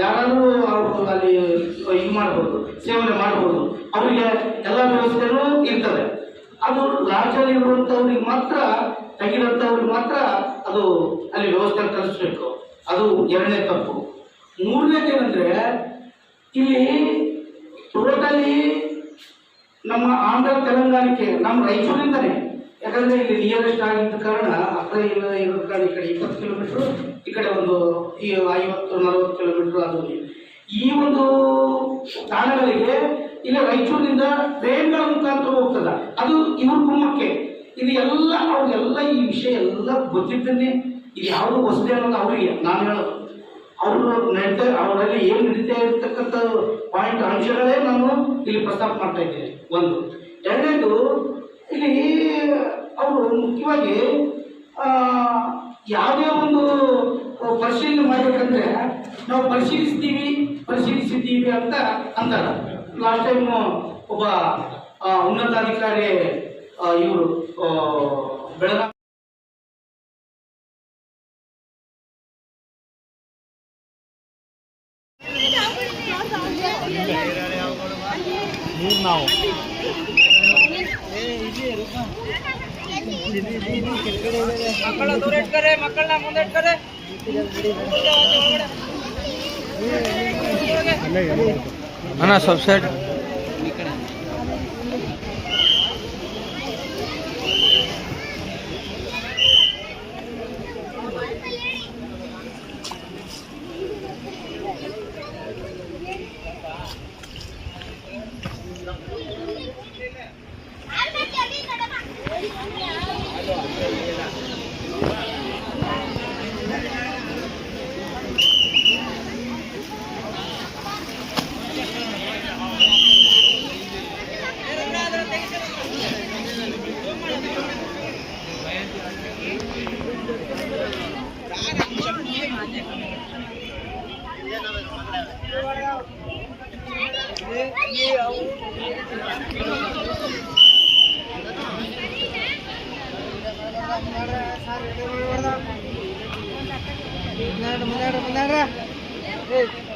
ಯಾರಾದರೂ ಅವರು ಅಲ್ಲಿ ಇದು ಮಾಡ್ಬೋದು, ಸೇವನೆ ಮಾಡ್ಬೋದು. ಅವರಿಗೆ ಎಲ್ಲ ವ್ಯವಸ್ಥೆನೂ ಇರ್ತದೆ. ಅದು ಲಾಡ್ಜಲ್ಲಿ ಇರುವಂಥವ್ರಿಗೆ ಮಾತ್ರ, ತೆಗಿರೋಂಥವ್ರಿಗೆ ಮಾತ್ರ ಅದು ಅಲ್ಲಿ ವ್ಯವಸ್ಥೆ ಕಲಿಸ್ಬೇಕು. ಅದು ಎರಡನೇ ತಪ್ಪು. ಮೂರನೇದೇನೆಂದ್ರೆ ಇಲ್ಲಿ ಟೋಟಲಿ ನಮ್ಮ ಆಂಧ್ರ ತೆಲಂಗಾಣಕ್ಕೆ ನಮ್ಮ ರಾಯಚೂರಿಂದನೇ, ಯಾಕಂದ್ರೆ ಇಲ್ಲಿ ನಿಯರೆಸ್ಟ್ ಆಗಿದ್ದ ಕಾರಣ ಹತ್ರ ಇರೋ ಕಾರಣ ಈ ಕಡೆ 20 ಕಿಲೋಮೀಟ್ರು, ಈ ಕಡೆ ಒಂದು 50-40 ಕಿಲೋಮೀಟ್ರು. ಅದು ಈ ಒಂದು ತಾಣಗಳಿಗೆ ಇಲ್ಲಿ ರಾಯಚೂರಿನಿಂದ ಟ್ರೈನ್ಗಳ ಮುಖಾಂತರ ಹೋಗ್ತದ. ಅದು ಇವ್ರ ಕುಮ್ಮಕ್ಕೆ ಇದು ಎಲ್ಲ ಅವ್ರಿಗೆಲ್ಲ ಈ ವಿಷಯ ಎಲ್ಲ ಗೊತ್ತಿದ್ದನ್ನೇ. ಇದು ಯಾವುದು ಹೊಸದೇ ಅನ್ನೋದು ಅವರಿಗೆ ನಾನು ಹೇಳೋದು. ಅವರಲ್ಲಿ ಏನು ನಡೀತಾ ಇರ್ತಕ್ಕಂಥ ಪಾಯಿಂಟ್ ಅಂಶಗಳೇ ನಾನು ಇಲ್ಲಿ ಪ್ರಸ್ತಾಪ ಮಾಡ್ತಾ ಇದ್ದೇನೆ. ಒಂದು. ಎರಡನೇದು, ಇಲ್ಲಿ ಅವರು ಮುಖ್ಯವಾಗಿ ಯಾವುದೇ ಒಂದು ಪರಿಶೀಲನೆ ಮಾಡಬೇಕಂದ್ರೆ ನಾವು ಪರಿಶೀಲಿಸಿದ್ದೀವಿ ಅಂತ ಅಂತಾರ. ಲಾಸ್ಟ್ ಟೈಮ್ ಒಬ್ಬ ಉನ್ನತಾಧಿಕಾರಿ ಇವರು ಬೆಳಗಾವಿ ನಾವು ಮಕ್ಕಳ ದೂರ ಇಟ್ಕರೆ, ಮಕ್ಕಳನ್ನ ಮುಂದೆ ಇಟ್ಕರೆ. ಅಣ್ಣ ಸ್ವಲ್ಪ ಸೈಡ್. ಮುಂದೆ